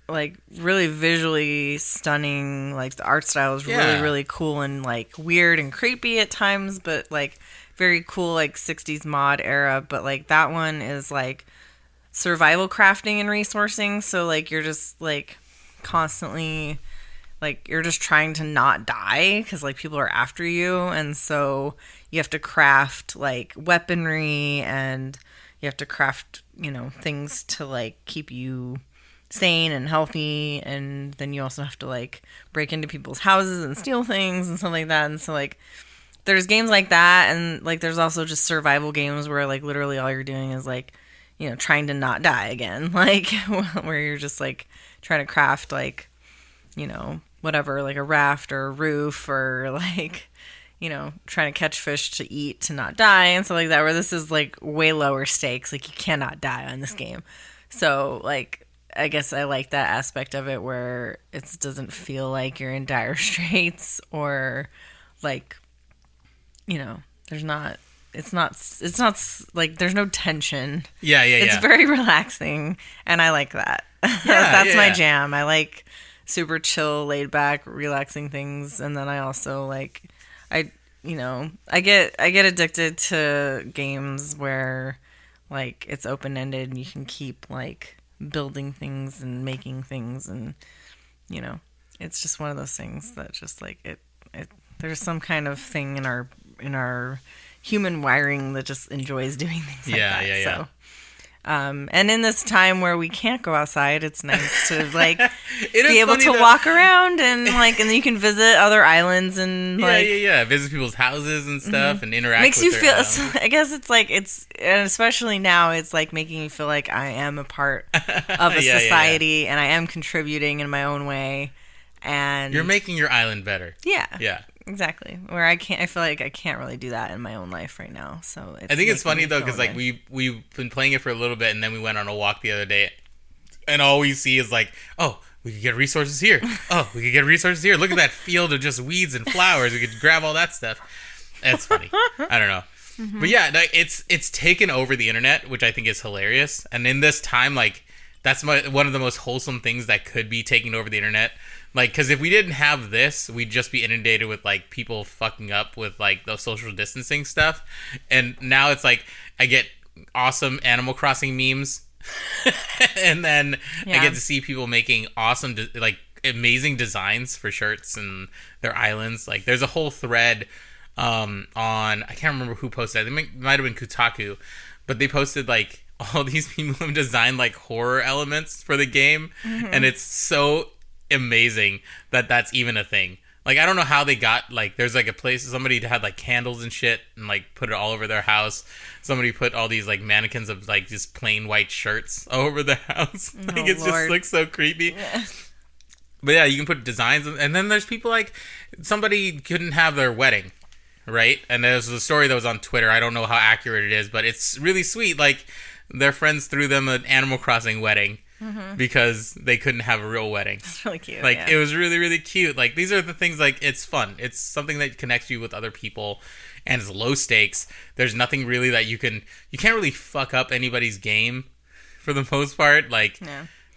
really visually stunning. Like the art style is really, really cool and like weird and creepy at times, but like very cool, like 60s mod era. But like that one is like survival crafting and resourcing, so like you're just like constantly like you're just trying to not die because like people are after you, and so you have to craft like weaponry, and you have to craft things to like keep you sane and healthy, and then you also have to like break into people's houses and steal things and stuff like that. And so like there's games like that, and like there's also just survival games where like literally all you're doing is like trying to not die again, like where you're just like trying to craft like whatever, like a raft or a roof, or like trying to catch fish to eat to not die and stuff like that, where this is like way lower stakes, like you cannot die on this game. So like I guess I like that aspect of it, where it doesn't feel like you're in dire straits, or like there's not it's not like there's no tension. It's very relaxing, and I like that. That's my jam. I like super chill, laid back, relaxing things, and then I also like I get addicted to games where like it's open ended and you can keep like building things and making things, and it's just one of those things that just like it there's some kind of thing in our human wiring that just enjoys doing things like that. Yeah. So and in this time where we can't go outside, it's nice to like be able to walk around and like, and then you can visit other islands and visit people's houses and stuff and interact. Makes with you their feel. I guess it's like and especially now, it's like making you feel like I am a part of a society and I am contributing in my own way. And you're making your island better. Yeah. Exactly. Where I feel like I can't really do that in my own life right now. So I think it's funny though, because like we've been playing it for a little bit, and then we went on a walk the other day, and all we see is like, oh, we could get resources here. Oh, we could get resources here. Look at that field of just weeds and flowers. We could grab all that stuff. That's funny. I don't know. Mm-hmm. But yeah, it's taken over the internet, which I think is hilarious. And in this time, like that's one of the most wholesome things that could be taking over the internet. Like, because if we didn't have this, we'd just be inundated with, like, people fucking up with, like, the social distancing stuff. And now it's, like, I get awesome Animal Crossing memes. And then I get to see people making awesome, amazing designs for shirts and their islands. Like, there's a whole thread on, I can't remember who posted it. It might have been Kotaku. But they posted, like, all these people have designed, like, horror elements for the game. Mm-hmm. And it's so amazing that that's even a thing. Like, I don't know how they got, like, there's like a place, somebody had like candles and shit and like put it all over their house. Somebody put all these like mannequins of like just plain white shirts all over their house. Like, it just looks so creepy. Yeah. But yeah, you can put designs, and then there's people like, somebody couldn't have their wedding, right? And there's a story that was on Twitter. I don't know how accurate it is, but it's really sweet. Like, their friends threw them an Animal Crossing wedding. Mm-hmm. Because they couldn't have a real wedding. It's really cute. Like, it was really, really cute. Like, these are the things, like, it's fun. It's something that connects you with other people, and it's low stakes. There's nothing really that you can't really fuck up anybody's game for the most part. Like,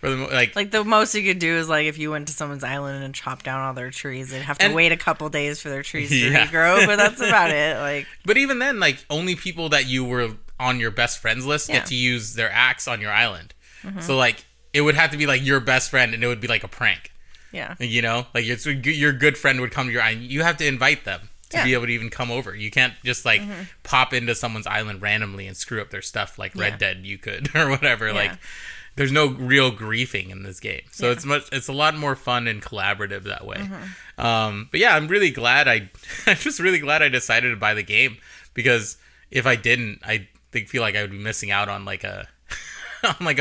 for the like the most you could do is, like, if you went to someone's island and chopped down all their trees, they'd have to wait a couple days for their trees to regrow, but that's about it. Like, but even then, like, only people that you were on your best friends list get to use their axe on your island. Mm-hmm. So, like, it would have to be, like, your best friend, and it would be, like, a prank. Yeah. You know? Like, your good friend would come to your island. You have to invite them to be able to even come over. You can't just, like, pop into someone's island randomly and screw up their stuff like Red Dead you could, or whatever. Yeah. Like, there's no real griefing in this game. So it's a lot more fun and collaborative that way. Mm-hmm. But yeah, I'm really glad I'm just really glad I decided to buy the game, because if I didn't, I feel like I would be missing out on, like, a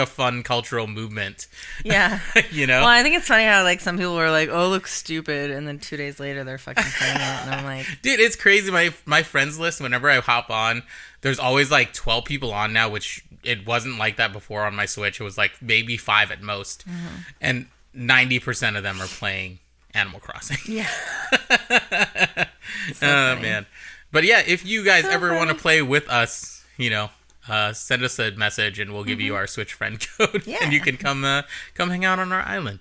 fun cultural movement. Yeah. You know? Well, I think it's funny how, like, some people were like, oh, it looks stupid, and then 2 days later they're fucking playing it, and I'm like... Dude, it's crazy. My friends list, whenever I hop on, there's always, like, 12 people on now, which it wasn't like that before on my Switch. It was, like, maybe 5 at most. Mm-hmm. And 90% of them are playing Animal Crossing. Yeah. Man. But yeah, if you guys ever want to play with us, send us a message and we'll give you our Switch friend code, and you can come hang out on our island.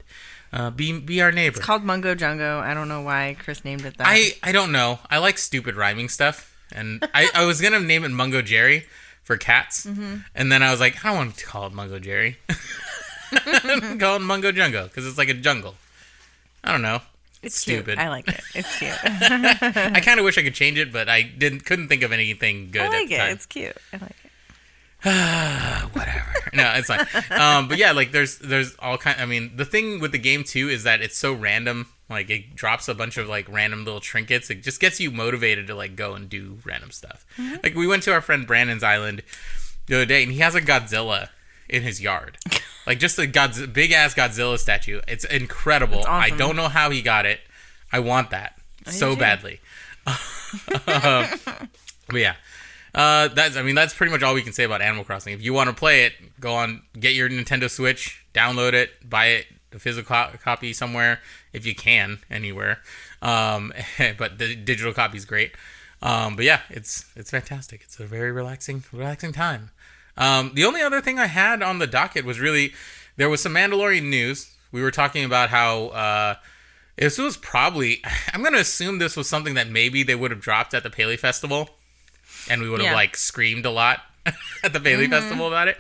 Be our neighbor. It's called Mungo Jungo. I don't know why Chris named it that. I don't know. I like stupid rhyming stuff, and I was gonna name it Mungo Jerry for cats, and then I was like, I don't want to call it Mungo Jerry. Call it Mungo Jungo because it's like a jungle. I don't know. It's stupid. Cute. I like it. It's cute. I kind of wish I could change it, but I couldn't think of anything good. I like at the it. time. It's cute. I like it. Whatever. No, it's fine. But yeah, like there's all kind. I mean, the thing with the game too is that it's so random. Like, it drops a bunch of like random little trinkets. It just gets you motivated to like go and do random stuff. Mm-hmm. Like, we went to our friend Brandon's island the other day, and he has a Godzilla in his yard. Like, just a big ass Godzilla statue. It's incredible. Awesome. I don't know how he got it. I want that so badly. But yeah. That's pretty much all we can say about Animal Crossing. If you want to play it, go on, get your Nintendo Switch, download it, buy it, a physical copy somewhere, if you can, anywhere. But the digital copy is great. But yeah, it's fantastic. It's a very relaxing time. The only other thing I had on the docket was really, there was some Mandalorian news. We were talking about how This was probably, I'm going to assume this was something that maybe they would have dropped at the Paley Festival, and we would have, like, screamed a lot at the Paley Festival about it.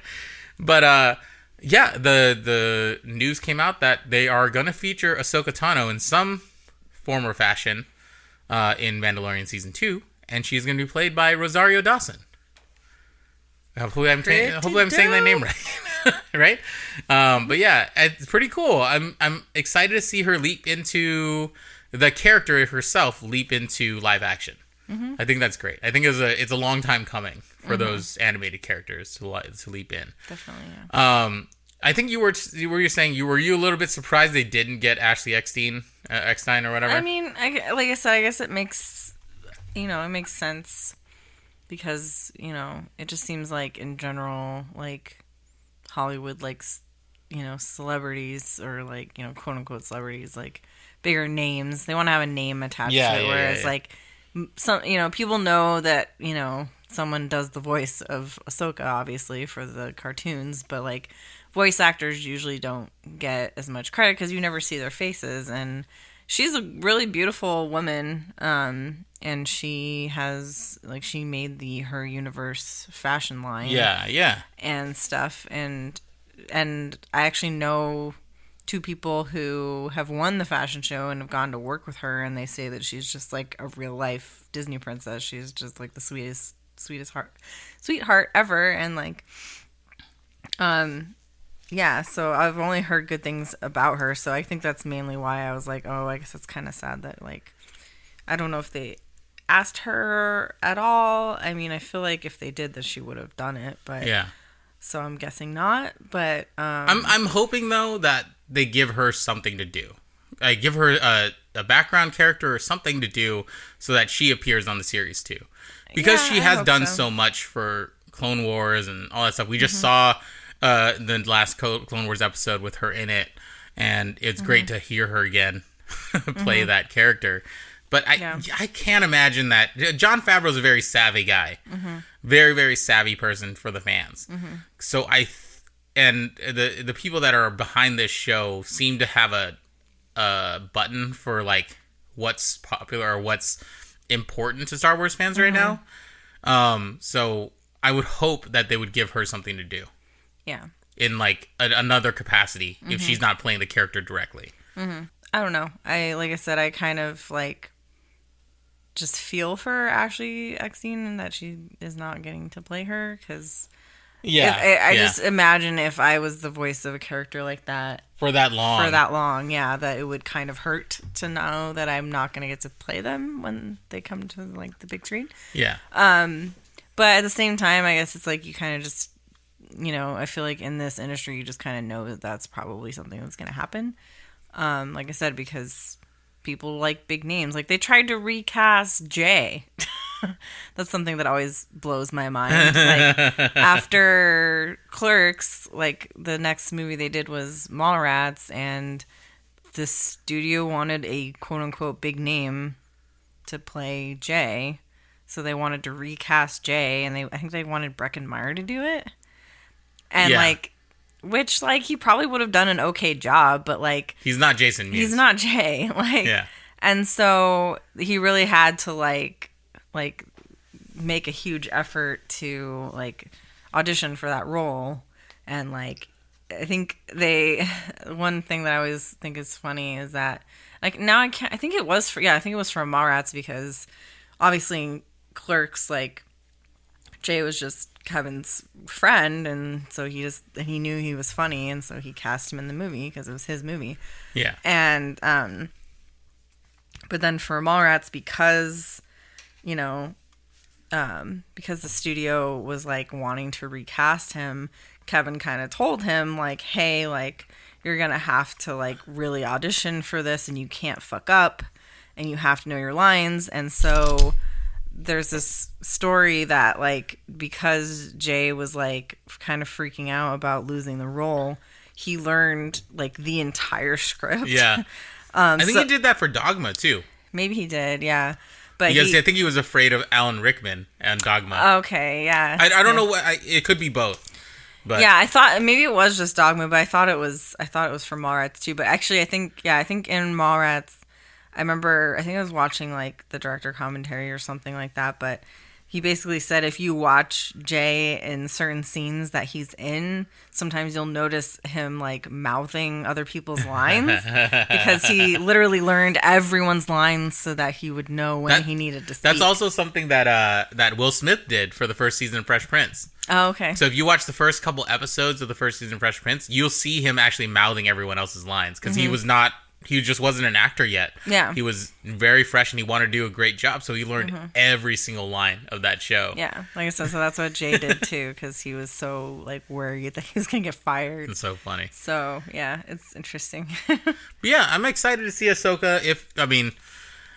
But, yeah, the news came out that they are going to feature Ahsoka Tano in some form or fashion in Mandalorian Season 2, and she's going to be played by Rosario Dawson. Hopefully I'm saying that name right. Right? But yeah, it's pretty cool. I'm excited to see her leap into the character herself, leap into live action. I think that's great. I think it's a long time coming for those animated characters to leap in. Definitely. Yeah. I think you were saying were you a little bit surprised they didn't get Ashley Eckstein or whatever? I mean, like I said, I guess it makes sense. Because, it just seems like, in general, like, Hollywood likes, celebrities, or, like, quote-unquote celebrities, like, bigger names. They want to have a name attached to it, whereas, like, some, people know that, someone does the voice of Ahsoka, obviously, for the cartoons, but, like, voice actors usually don't get as much credit because you never see their faces, and she's a really beautiful woman, and she has, like, she made her universe fashion line. Yeah. And stuff. And I actually know 2 people who have won the fashion show and have gone to work with her, and they say that she's just, like, a real-life Disney princess. She's just, like, the sweetheart ever. And, like, yeah, so I've only heard good things about her, so I think that's mainly why I was like, oh, I guess it's kind of sad that, like, I don't know if they asked her at all. I mean, I feel like if they did, that she would have done it, but yeah. So I'm guessing not. But I'm hoping though that they give her something to do. Give her a background character or something to do so that she appears on the series too, because she has done so much for Clone Wars and all that stuff. We just saw the last Clone Wars episode with her in it, and it's great to hear her again play that character. But I can't imagine that. Jon Favreau's a very savvy guy. Very, very savvy person for the fans. So and the people that are behind this show seem to have a button for, like, what's popular or what's important to Star Wars fans right now. So I would hope that they would give her something to do. Yeah. In, like, another capacity if she's not playing the character directly. I don't know. Like I said, I kind of, like, just feel for Ashley Eckstein and that she is not getting to play her, because I just imagine if I was the voice of a character like that for that long, that it would kind of hurt to know that I'm not going to get to play them when they come to, like, the big screen. But at the same time, I guess it's like you kind of just, I feel like in this industry you just kind of know that that's probably something that's going to happen. Like I said, because people like big names. Like, they tried to recast Jay. That's something that always blows my mind. Like, after Clerks, like, the next movie they did was Mallrats, and the studio wanted a quote-unquote big name to play Jay. So they wanted to recast Jay, and I think they wanted Breckin Meyer to do it. And, like... Which, like, he probably would have done an okay job, but, like... He's not Jason Mewes. He's not Jay. Like, and so he really had to, like, make a huge effort to, like, audition for that role. And, like, I think one thing that I always think is funny is that, like, now I think it was for Mallrats, because obviously Clerks, like, Jay was just Kevin's friend, and so he knew he was funny, and so he cast him in the movie because it was his movie. Yeah. And but then for Mallrats, because because the studio was, like, wanting to recast him, Kevin kind of told him, like, hey, like, you're gonna have to, like, really audition for this, and you can't fuck up, and you have to know your lines. And so there's this story that, like, because Jay was, like, kind of freaking out about losing the role, he learned, like, the entire script. Yeah. I think he did that for Dogma, too. Maybe he did, yeah. But because I think he was afraid of Alan Rickman and Dogma. Okay, yeah. I don't know it could be both. But yeah, I thought maybe it was just Dogma, but I thought it was for Mallrats too. But actually, I think in Mallrats, I remember, I think I was watching like the director commentary or something like that, but he basically said if you watch Jay in certain scenes that he's in, sometimes you'll notice him like mouthing other people's lines because he literally learned everyone's lines so that he would know when he needed to speak. That's also something that Will Smith did for the first season of Fresh Prince. Oh, okay. So if you watch the first couple episodes of the first season of Fresh Prince, you'll see him actually mouthing everyone else's lines because he just wasn't an actor yet. Yeah. He was very fresh and he wanted to do a great job, so he learned every single line of that show. Yeah, like I said, so that's what Jay did too, because he was so like worried that he was gonna get fired. It's so funny. So yeah, it's interesting. But yeah, I'm excited to see Ahsoka.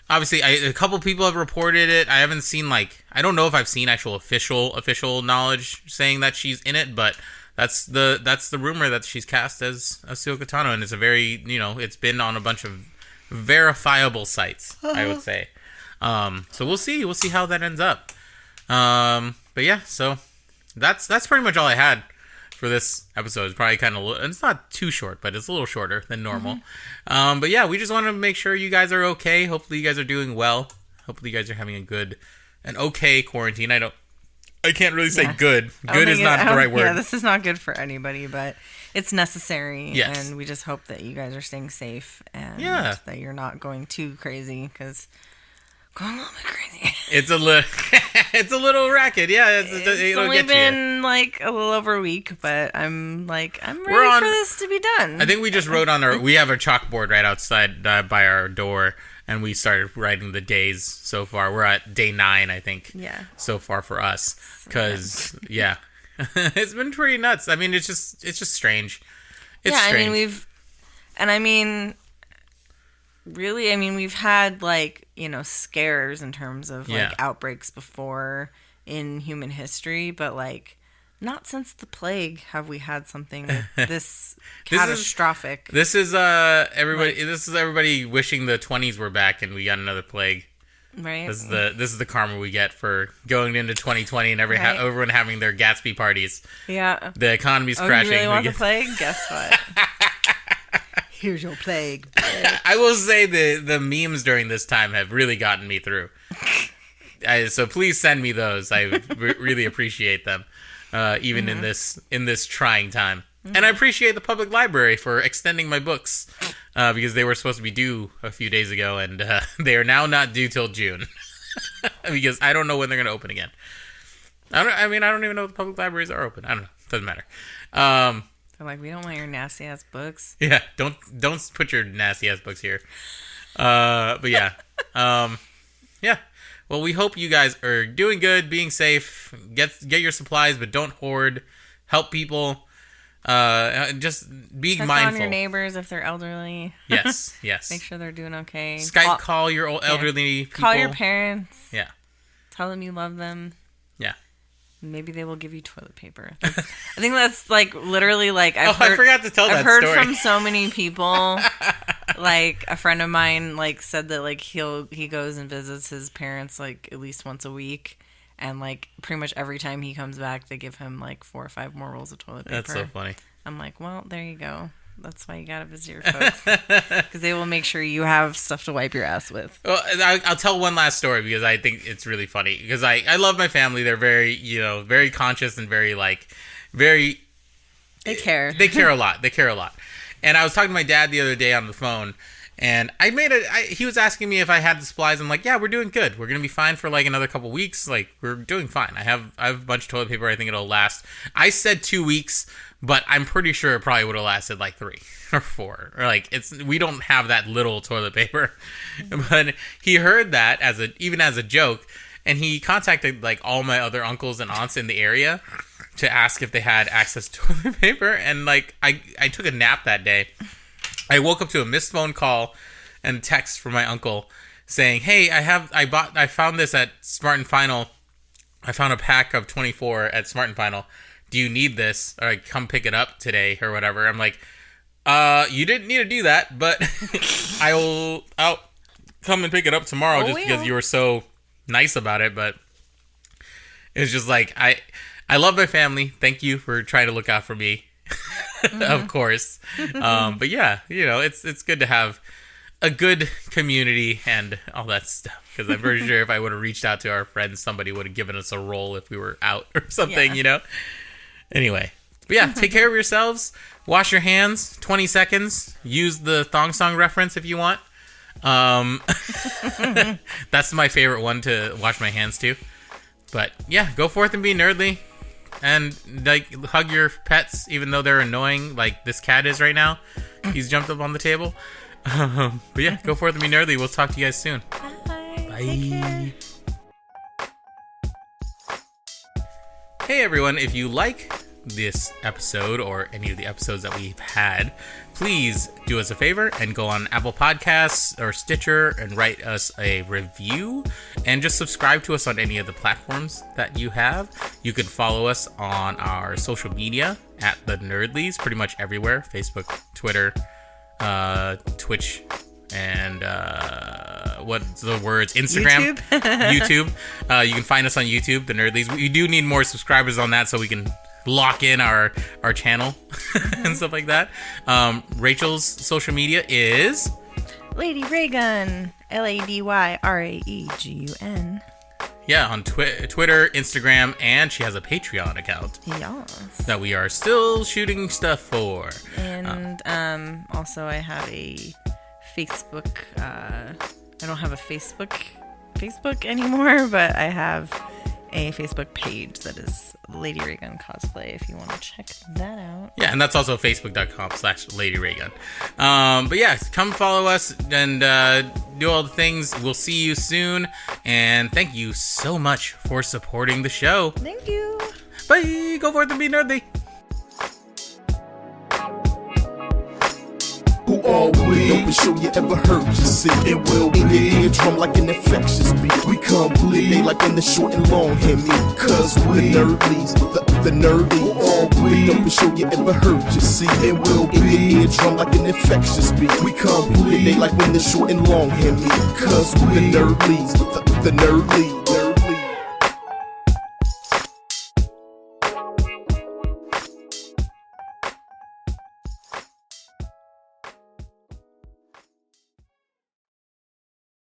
Obviously, a couple people have reported it. I haven't seen I don't know if I've seen actual official knowledge saying that she's in it, but that's the rumor that she's cast as Ahsoka Tano, and it's a very it's been on a bunch of verifiable sites, I would say. So we'll see how that ends up. But yeah, so that's pretty much all I had for this episode. It's probably it's not too short, but it's a little shorter than normal. But yeah, we just want to make sure you guys are okay. Hopefully you guys are doing well. Hopefully you guys are having an okay quarantine. I can't really say good. Good is not the right word. Yeah, this is not good for anybody, but it's necessary. Yes. And we just hope that you guys are staying safe and that you're not going too crazy, because going a little bit crazy. It's a little racket. Yeah, it's only been like a little over a week, but I'm ready for this to be done. I think we just wrote we have a chalkboard right outside by our door, and we started writing the days so far. We're at day 9, I think. Yeah. So far for us, because it's been pretty nuts. I mean, it's just strange. It's strange. We've had scares in terms of outbreaks before in human history, but not since the plague have we had something this catastrophic. This is everybody wishing the 20s were back and we got another plague. Right. This is the karma we get for going into 2020 and everyone having their Gatsby parties. Yeah. The economy's crashing. You really want the plague? Guess what? Here's your plague. I will say the memes during this time have really gotten me through. So please send me those. I really appreciate them, even in this trying time. Mm-hmm. And I appreciate the public library for extending my books because they were supposed to be due a few days ago, and they are now not due till June because I don't know when they're going to open again. I don't even know if the public libraries are open. I don't know. Doesn't matter. They're we don't want your nasty ass books. Yeah, don't put your nasty ass books here. But yeah, yeah. Well, we hope you guys are doing good, being safe. Get your supplies, but don't hoard. Help people. Just be mindful. Check on your neighbors if they're elderly. Yes. Make sure they're doing okay. Skype call your old elderly people. Call your parents. Yeah. Tell them you love them. Yeah. Maybe they will give you toilet paper. I think that's literally I forgot to tell that story. I've heard from so many people. A friend of mine said that he goes and visits his parents at least once a week, and pretty much every time he comes back, they give him 4 or 5 more rolls of toilet paper. That's so funny. I'm well, there you go. That's why you gotta visit your folks, because they will make sure you have stuff to wipe your ass with. Well, I'll tell one last story because I think it's really funny. Because I love my family. They're very very conscious and very very. They care. They care a lot. They care a lot. And I was talking to my dad the other day on the phone, and he was asking me if I had the supplies. I'm yeah, we're doing good. We're gonna be fine for another couple weeks. We're doing fine. I have a bunch of toilet paper. I think it'll last. I said 2 weeks. But I'm pretty sure it probably would have lasted 3 or 4. Or we don't have that little toilet paper. But he heard that even as a joke, and he contacted all my other uncles and aunts in the area to ask if they had access to toilet paper. And I took a nap that day. I woke up to a missed phone call and a text from my uncle saying, "Hey, I found this at Smart & Final. I found a pack of 24 at Smart & Final. Do you need this? Or come pick it up today or whatever." I'm you didn't need to do that, but I'll come and pick it up tomorrow because you were so nice about it. But it's just I love my family. Thank you for trying to look out for me, of course. But yeah, it's good to have a good community and all that stuff. Because I'm pretty sure if I would have reached out to our friends, somebody would have given us a role if we were out or something, you know? Anyway. But yeah, take care of yourselves. Wash your hands. 20 seconds. Use the thong song reference if you want. That's my favorite one to wash my hands to. But yeah, go forth and be nerdly. And like hug your pets, even though they're annoying, like this cat is right now. He's jumped up on the table. But yeah, go forth and be nerdly. We'll talk to you guys soon. Bye. Bye. Take care. Hey everyone, if you like this episode or any of the episodes that we've had, please do us a favor and go on Apple Podcasts or Stitcher and write us a review, and just subscribe to us on any of the platforms that you have. You can follow us on our social media at The Nerdlies, pretty much everywhere: Facebook, Twitter, Twitch, and what's the words? Instagram, YouTube. You can find us on YouTube, The Nerdlies. We do need more subscribers on that so we can lock in our channel and stuff like that. Rachel's social media is Lady Raygun, LADYRAEGUN. Yeah, on Twitter, Instagram, and she has a Patreon account. Yes. That we are still shooting stuff for. And also I have a Facebook. I don't have a Facebook anymore, but I have a Facebook page that is Lady Raygun Cosplay if you want to check that out. Yeah, and that's also facebook.com/Lady Raygun. But yeah, come follow us and do all the things. We'll see you soon. And thank you so much for supporting the show. Thank you. Bye. Go forth and be nerdly. Who are we? Don't be sure you ever heard you see. It will be a drum like an infectious beat. We complete. They like when the short and long hear me. Cause we the nerdlies, the nerdy. Who are we? Don't be sure you ever heard you see. It will be a drum like an infectious beat. We complete. They like when the short and long hear me. Cause we the nerdlies, the nerdlies.